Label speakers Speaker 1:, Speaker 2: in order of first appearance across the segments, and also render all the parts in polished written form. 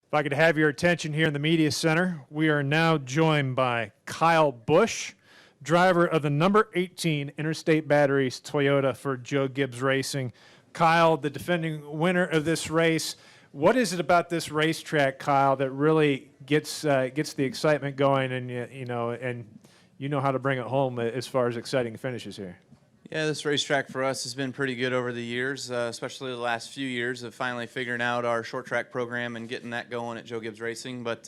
Speaker 1: If I could have your attention here in the media center, we are now joined by Kyle Busch, driver of the number 18 Interstate Batteries Toyota for Joe Gibbs Racing. Kyle, the defending winner of this race. What is it about this racetrack, Kyle, that really gets the excitement going, and you know how to bring it home as far as exciting finishes here?
Speaker 2: Yeah, this racetrack for us has been pretty good over the years, especially the last few years of finally figuring out our short track program and getting that going at Joe Gibbs Racing. But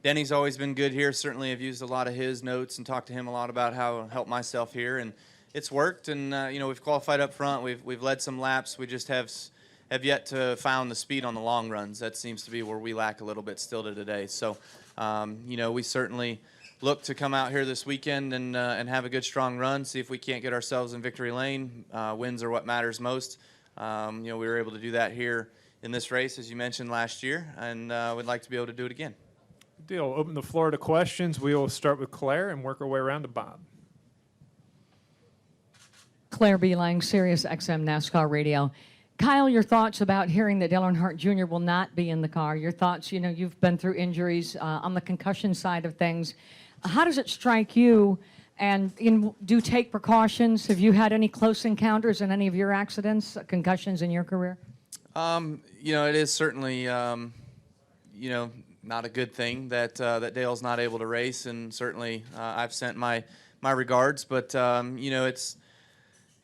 Speaker 2: Denny's always been good here. Certainly I've used a lot of his notes and talked to him a lot about how to help myself here, and it's worked. And we've qualified up front. We've led some laps. We just have yet to find the speed on the long runs. That seems to be where we lack a little bit still to today. So we certainly look to come out here this weekend and have a good strong run, see if we can't get ourselves in victory lane. Wins are what matters most. We were able to do that here in this race, as you mentioned, last year, and we'd like to be able to do it again.
Speaker 1: Good deal. Open the floor to questions. We will start with Claire and work our way around to Bob.
Speaker 3: Claire B. Lang, Sirius XM NASCAR Radio. Kyle, your thoughts about hearing that Dale Earnhardt Jr. will not be in the car. Your thoughts, you've been through injuries on the concussion side of things. How does it strike you, and do you take precautions? Have you had any close encounters in any of your accidents, concussions in your career?
Speaker 2: It is certainly, not a good thing that Dale's not able to race, and certainly I've sent my regards, but,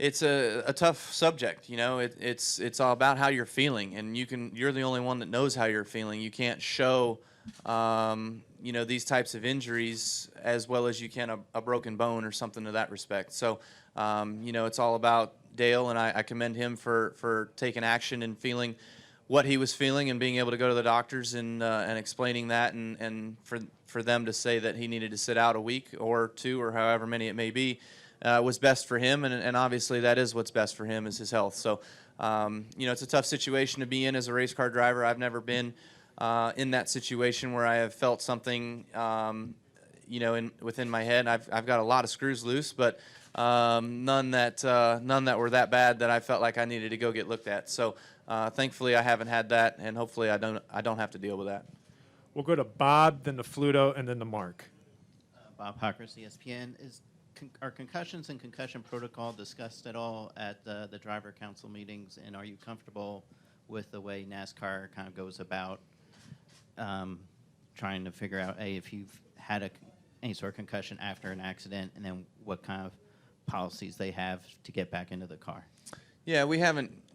Speaker 2: it's a tough subject. It's all about how you're feeling, and you're the only one that knows how you're feeling. You can't show these types of injuries as well as you can a broken bone or something to that respect. So, it's all about Dale, and I commend him for taking action and feeling what he was feeling and being able to go to the doctors and explaining that, and for them to say that he needed to sit out a week or two or however many it may be was best for him, and obviously that is what's best for him is his health. So, it's a tough situation to be in as a race car driver. I've never been in that situation where I have felt something, within my head. I've got a lot of screws loose, but none that were that bad that I felt like I needed to go get looked at. So thankfully I haven't had that, and hopefully I don't have to deal with that.
Speaker 1: We'll go to Bob, then to Fluto, and then to Mark.
Speaker 4: Bob Hockers, ESPN. Are concussions and concussion protocol discussed at all at the driver council meetings, and are you comfortable with the way NASCAR kind of goes about trying to figure out, if you've had any sort of concussion after an accident, and then what kind of policies they have to get back into the car?
Speaker 2: Yeah,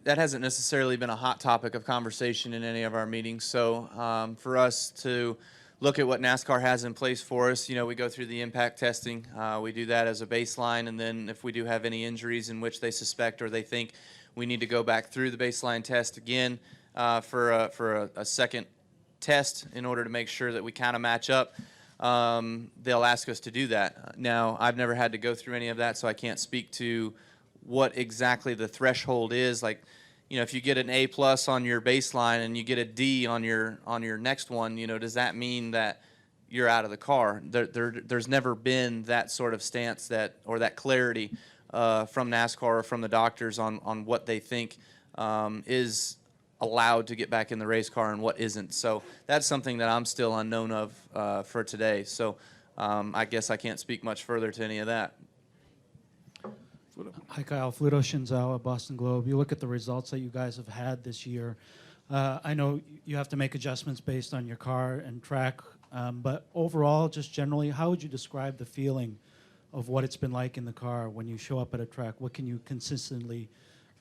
Speaker 2: that hasn't necessarily been a hot topic of conversation in any of our meetings. So for us to look at what NASCAR has in place for us, we go through the impact testing. We do that as a baseline, and then if we do have any injuries in which they suspect or they think we need to go back through the baseline test again for a second test in order to make sure that we kind of match up, they'll ask us to do that. Now, I've never had to go through any of that, so I can't speak to what exactly the threshold is. Like, if you get an A+ on your baseline and you get a D on your next one, does that mean that you're out of the car? There's never been that sort of stance or that clarity from NASCAR or from the doctors on what they think is allowed to get back in the race car and what isn't. So that's something that I'm still unknown of for today. So I guess I can't speak much further to any of that.
Speaker 5: Hi, Kyle. Fluto Shinzawa, Boston Globe. You look at the results that you guys have had this year. I know you have to make adjustments based on your car and track, but overall, just generally, how would you describe the feeling of what it's been like in the car when you show up at a track? What can you consistently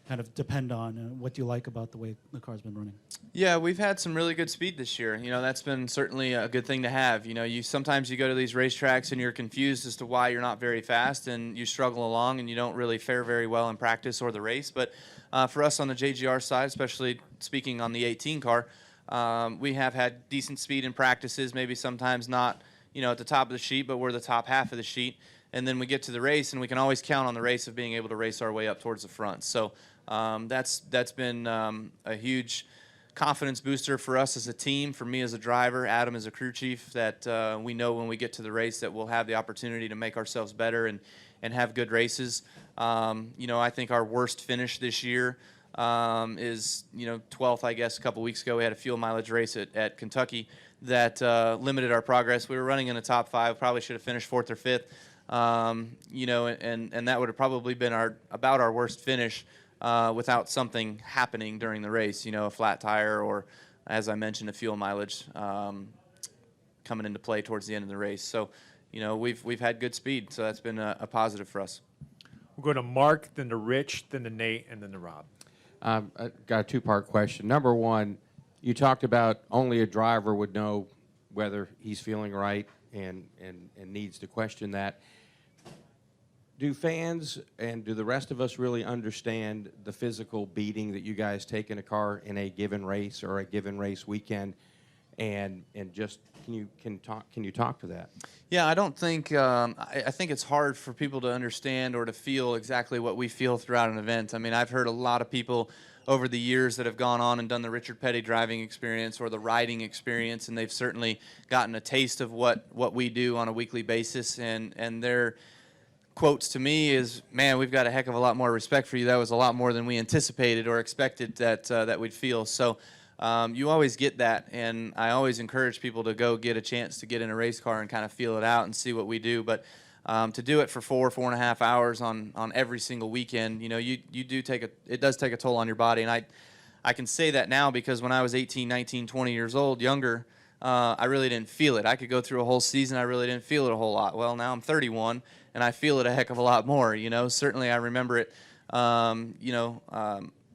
Speaker 5: kind of depend on, and what do you like about the way the car's been running?
Speaker 2: Yeah, we've had some really good speed this year. That's been certainly a good thing to have. Sometimes you go to these racetracks and you're confused as to why you're not very fast, and you struggle along and you don't really fare very well in practice or the race. But for us on the JGR side, especially speaking on the 18 car, we have had decent speed in practices, maybe sometimes not, at the top of the sheet, but we're the top half of the sheet. And then we get to the race, and we can always count on the race of being able to race our way up towards the front. So that's been a huge confidence booster for us as a team, for me as a driver, Adam as a crew chief, that we know when we get to the race that we'll have the opportunity to make ourselves better and have good races. I think our worst finish this year is 12th, I guess. A couple weeks ago, we had a fuel mileage race at Kentucky that limited our progress. We were running in the top 5, probably should have finished 4th or 5th. And that would have probably been about our worst finish without something happening during the race, a flat tire or, as I mentioned, a fuel mileage coming into play towards the end of the race. So, we've had good speed, so that's been a positive for us.
Speaker 1: We'll go to Mark, then to Rich, then to Nate, and then to Rob.
Speaker 6: I got a two-part question. Number one, you talked about only a driver would know whether he's feeling right and needs to question that. Do fans and do the rest of us really understand the physical beating that you guys take in a car in a given race or a given race weekend? And just can you talk to that?
Speaker 2: Yeah, I don't think I think it's hard for people to understand or to feel exactly what we feel throughout an event. I mean, I've heard a lot of people over the years that have gone on and done the Richard Petty driving experience or the riding experience, and they've certainly gotten a taste of what we do on a weekly basis. And their quotes to me is, "Man, we've got a heck of a lot more respect for you. That was a lot more than we anticipated or expected that we'd feel." So. You always get that, and I always encourage people to go get a chance to get in a race car and kind of feel it out and see what we do. But to do it for 4.5 hours on every single weekend, you do it does take a toll on your body. And I can say that now because when I was 18, 19, 20 years old, younger, I really didn't feel it. I could go through a whole season, I really didn't feel it a whole lot. Well, now I'm 31, and I feel it a heck of a lot more. Certainly I remember it.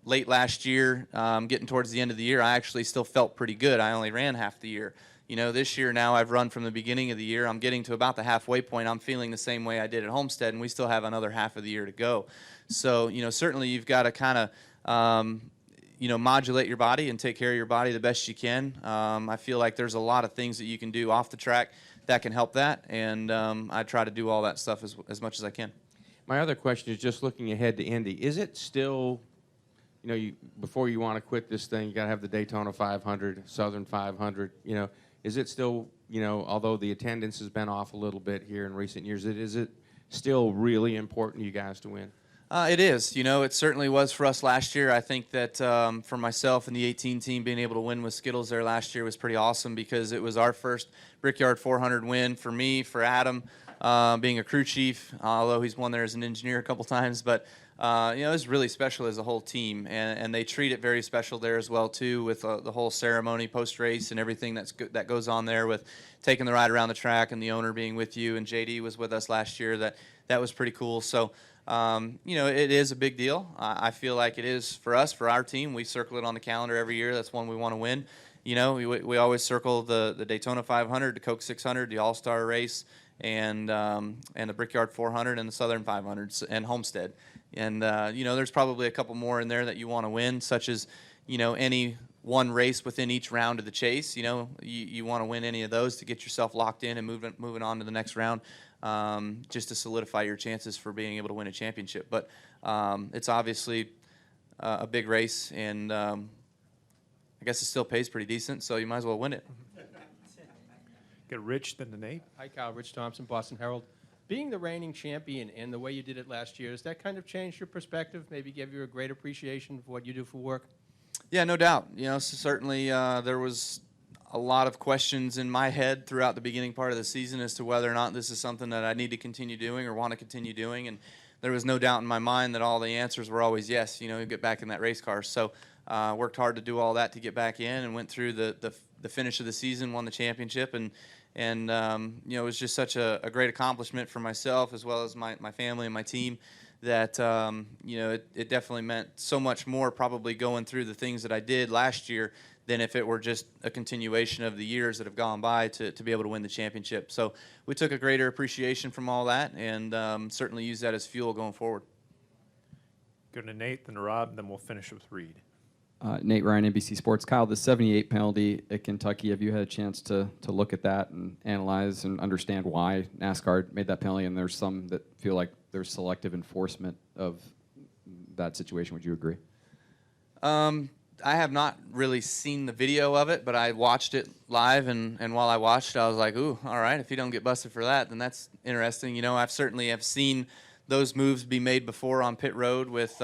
Speaker 2: Late last year, getting towards the end of the year, I actually still felt pretty good. I only ran half the year. This year now I've run from the beginning of the year. I'm getting to about the halfway point. I'm feeling the same way I did at Homestead, and we still have another half of the year to go. So, certainly you've got to kind of, modulate your body and take care of your body the best you can. I feel like there's a lot of things that you can do off the track that can help that, and I try to do all that stuff as much as I can.
Speaker 6: My other question is just looking ahead to Indy. Is it still... before you want to quit this thing, you got to have the Daytona 500, Southern 500. Is it still, although the attendance has been off a little bit here in recent years, is it still really important to you guys to win?
Speaker 2: It is. It certainly was for us last year. I think that for myself and the 18 team, being able to win with Skittles there last year was pretty awesome because it was our first Brickyard 400 win. For me, for Adam, being a crew chief, although he's won there as an engineer a couple times, but it was really special as a whole team, and they treat it very special there as well too, with the whole ceremony post-race and everything that goes on there with taking the ride around the track and the owner being with you, and JD was with us last year. That was pretty cool. So it is a big deal. I feel like it is for us, for our team. We circle it on the calendar every year. That's one we want to win. We always circle the Daytona 500, the Coke 600, the All-Star race, and the Brickyard 400 and the Southern 500s and Homestead. And, there's probably a couple more in there that you want to win, such as, any one race within each round of the chase. You want to win any of those to get yourself locked in and moving on to the next round, just to solidify your chances for being able to win a championship. But it's obviously a big race, and I guess it still pays pretty decent, so you might as well win it.
Speaker 1: Get Rich, then to Nate.
Speaker 7: Hi, Kyle. Rich Thompson, Boston Herald. Being the reigning champion and the way you did it last year, has that kind of changed your perspective, maybe give you a great appreciation for what you do for work?
Speaker 2: Yeah, no doubt. So certainly there was a lot of questions in my head throughout the beginning part of the season as to whether or not this is something that I need to continue doing or want to continue doing. And there was no doubt in my mind that all the answers were always yes, get back in that race car. So worked hard to do all that to get back in and went through the finish of the season, won the championship, and it was just such a great accomplishment for myself as well as my family and my team that, it definitely meant so much more probably going through the things that I did last year than if it were just a continuation of the years that have gone by to be able to win the championship. So we took a greater appreciation from all that and certainly use that as fuel going forward.
Speaker 1: Go to Nate, then to Rob, and then we'll finish with Reed.
Speaker 8: Nate Ryan, NBC Sports. Kyle, the 78 penalty at Kentucky, have you had a chance to look at that and analyze and understand why NASCAR made that penalty? And there's some that feel like there's selective enforcement of that situation. Would you agree?
Speaker 2: I have not really seen the video of it, but I watched it live, and while I watched, I was like, ooh, all right, if you don't get busted for that, then that's interesting. I've certainly have seen those moves be made before on pit road with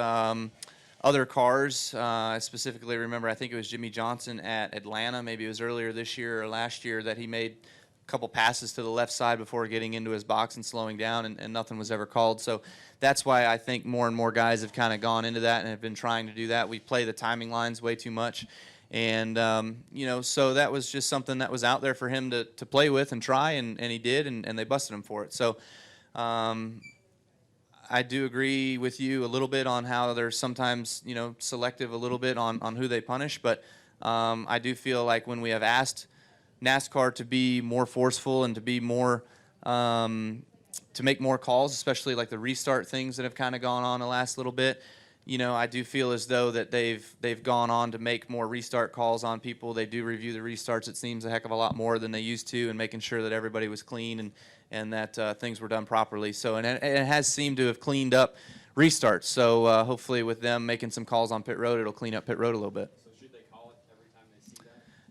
Speaker 2: other cars. I specifically remember, I think it was Jimmy Johnson at Atlanta, maybe it was earlier this year or last year, that he made a couple passes to the left side before getting into his box and slowing down, and nothing was ever called. So that's why I think more and more guys have kind of gone into that and have been trying to do that. We play the timing lines way too much. And, so that was just something that was out there for him to play with and try, and he did, and they busted him for it. So I do agree with you a little bit on how they're sometimes, selective a little bit on who they punish. But I do feel like when we have asked NASCAR to be more forceful and to be more to make more calls, especially like the restart things that have kind of gone on the last little bit, I do feel as though that they've gone on to make more restart calls on people. They do review the restarts, it seems, a heck of a lot more than they used to, and making sure that everybody was clean and that things were done properly. So, and it has seemed to have cleaned up restarts. So hopefully with them making some calls on pit road, it'll clean up pit road a little bit.
Speaker 8: So should they call it every time they see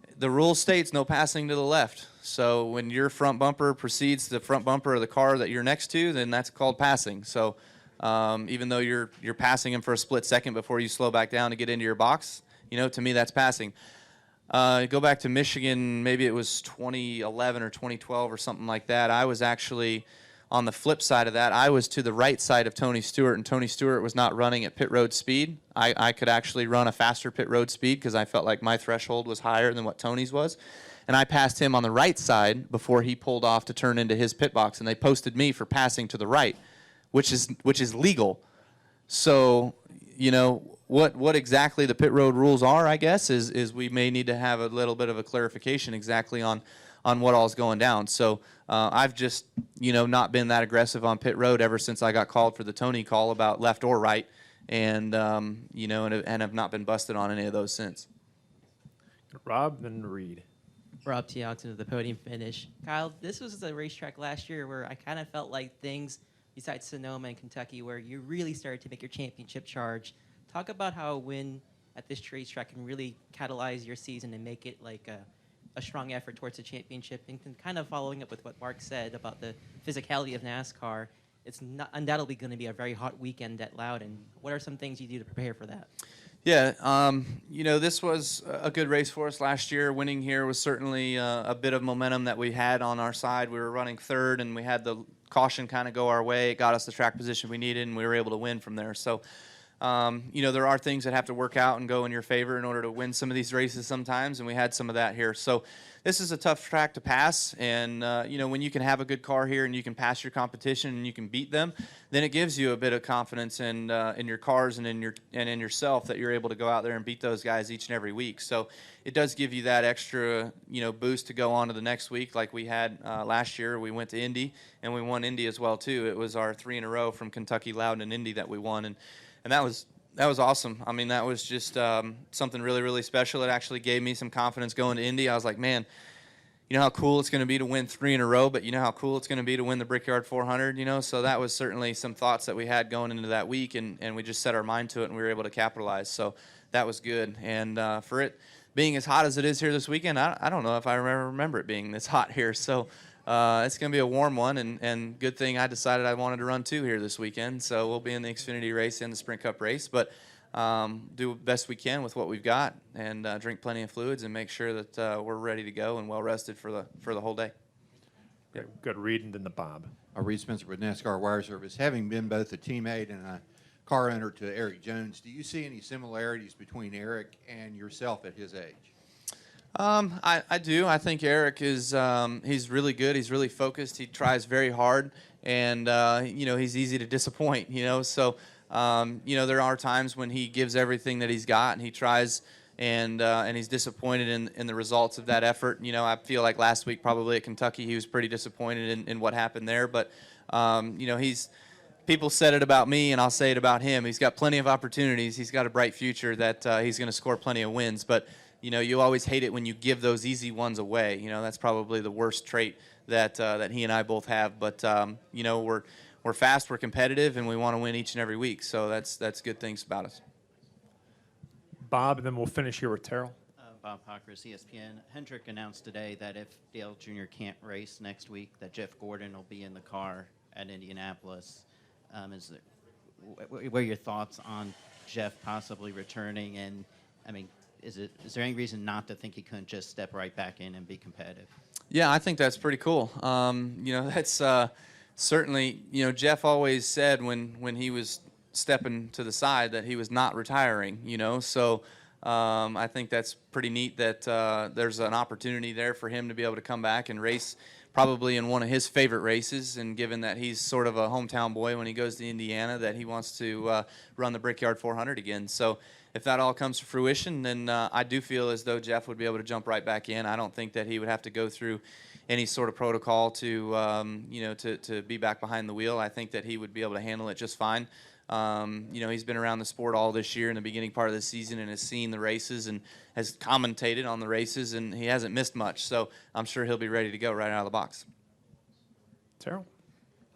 Speaker 8: that?
Speaker 2: The rule states no passing to the left. So when your front bumper precedes the front bumper of the car that you're next to, then that's called passing. So even though you're passing him for a split second before you slow back down to get into your box, to me that's passing. Go back to Michigan, maybe it was 2011 or 2012 or something like that. I was actually on the flip side of that. I was to the right side of Tony Stewart, and Tony Stewart was not running at pit road speed. I could actually run a faster pit road speed because I felt like my threshold was higher than what Tony's was. And I passed him on the right side before he pulled off to turn into his pit box, and they posted me for passing to the right, which is legal. So, what exactly the pit road rules are, I guess, is we may need to have a little bit of a clarification exactly on what all's going down. So I've just, not been that aggressive on pit road ever since I got called for the Tony call about left or right, and and have not been busted on any of those since.
Speaker 1: Rob, then Reed.
Speaker 9: We're up to onto the podium finish. Kyle, this was the racetrack last year where I kind of felt like things, besides Sonoma and Kentucky, where you really started to make your championship charge. Talk about how a win at this racetrack can really catalyze your season and make it like a strong effort towards the championship. And kind of following up with what Mark said about the physicality of NASCAR, it's not undoubtedly going to be a very hot weekend at Loudon. What are some things you do to prepare for that?
Speaker 2: Yeah, this was a good race for us last year. Winning here was certainly a bit of momentum that we had on our side. We were running third, and we had the caution kind of go our way. It got us the track position we needed, and we were able to win from there. So, there are things that have to work out and go in your favor in order to win some of these races sometimes, and we had some of that here. So this is a tough track to pass, and, when you can have a good car here and you can pass your competition and you can beat them, then it gives you a bit of confidence in your cars and in yourself that you're able to go out there and beat those guys each and every week. So it does give you that extra, boost to go on to the next week like we had last year. We went to Indy, and we won Indy as well, too. It was our 3 in a row from Kentucky, Loudon, and Indy that we won, and that was awesome. I mean, that was just something really, really special. It actually gave me some confidence going to Indy. I was like, man, you know how cool it's going to be to win 3 in a row, but you know how cool it's going to be to win the Brickyard 400, So that was certainly some thoughts that we had going into that week, and we just set our mind to it, and we were able to capitalize. So that was good. And for it being as hot as it is here this weekend, I don't know if I remember it being this hot here. So it's going to be a warm one, and good thing I decided I wanted to run 2 here this weekend. So we'll be in the Xfinity race and the Sprint Cup race, but do the best we can with what we've got, and drink plenty of fluids and make sure that we're ready to go and well rested for the whole day.
Speaker 1: Good Reed, and then the Bob.
Speaker 10: Reed Spencer with NASCAR Wire Service. Having been both a teammate and a car owner to Erik Jones, do you see any similarities between Erik and yourself at his age?
Speaker 2: I do. I think Erik is he's really good. He's really focused. He tries very hard, and he's easy to disappoint. So there are times when he gives everything that he's got, and he tries, and he's disappointed in the results of that effort. I feel like last week probably at Kentucky he was pretty disappointed in what happened there, but people said it about me, and I'll say it about him. He's got plenty of opportunities. He's got a bright future that he's going to score plenty of wins, but you always hate it when you give those easy ones away. That's probably the worst trait that he and I both have. But we're fast, we're competitive, and we want to win each and every week. So that's good things about us.
Speaker 1: Bob, and then we'll finish here with Terrell.
Speaker 4: Bob Pockris, ESPN. Hendrick announced today that if Dale Jr. can't race next week, that Jeff Gordon will be in the car at Indianapolis. What are your thoughts on Jeff possibly returning, and I mean, is there any reason not to think he couldn't just step right back in and be competitive?
Speaker 2: Yeah, I think that's pretty cool. That's certainly, Jeff always said when he was stepping to the side that he was not retiring, so I think that's pretty neat that there's an opportunity there for him to be able to come back and race probably in one of his favorite races, and given that he's sort of a hometown boy when he goes to Indiana, that he wants to run the Brickyard 400 again. So if that all comes to fruition, then I do feel as though Jeff would be able to jump right back in. I don't think that he would have to go through any sort of protocol to to be back behind the wheel. I think that he would be able to handle it just fine. He's been around the sport all this year in the beginning part of the season and has seen the races and has commentated on the races, and he hasn't missed much. So I'm sure he'll be ready to go right out of the box.
Speaker 1: Terrell?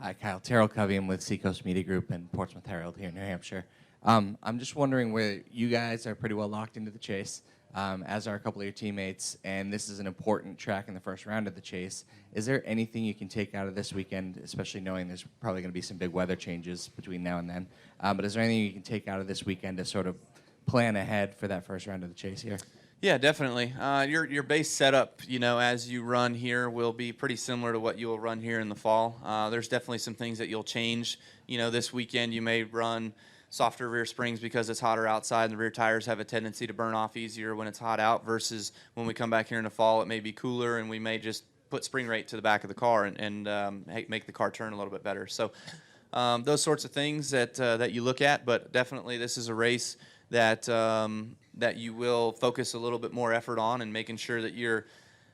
Speaker 11: Hi, Kyle. Terrell Covey. I'm with Seacoast Media Group and Portsmouth Herald here in New Hampshire. I'm just wondering where you guys are pretty well locked into the chase, as are a couple of your teammates, and this is an important track in the first round of the chase. Is there anything you can take out of this weekend, especially knowing there's probably going to be some big weather changes between now and then, but is there anything you can take out of this weekend to sort of plan ahead for that first round of the chase here?
Speaker 2: Yeah, definitely. Your base setup, as you run here will be pretty similar to what you will run here in the fall. There's definitely some things that you'll change. This weekend you may run softer rear springs because it's hotter outside and the rear tires have a tendency to burn off easier when it's hot out, versus when we come back here in the fall it may be cooler and we may just put spring rate to the back of the car and make the car turn a little bit better. So those sorts of things that you look at, but definitely this is a race that you will focus a little bit more effort on, and making sure that you're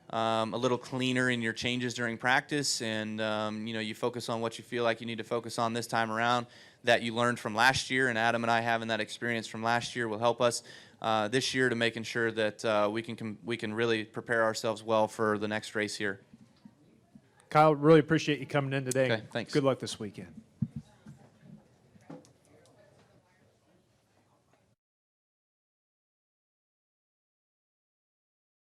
Speaker 2: a little cleaner in your changes during practice, and you focus on what you feel like you need to focus on this time around that you learned from last year, and Adam and I having that experience from last year will help us this year to making sure that we can really prepare ourselves well for the next race here.
Speaker 1: Kyle, really appreciate you coming in today.
Speaker 2: Okay, thanks.
Speaker 1: Good luck this weekend.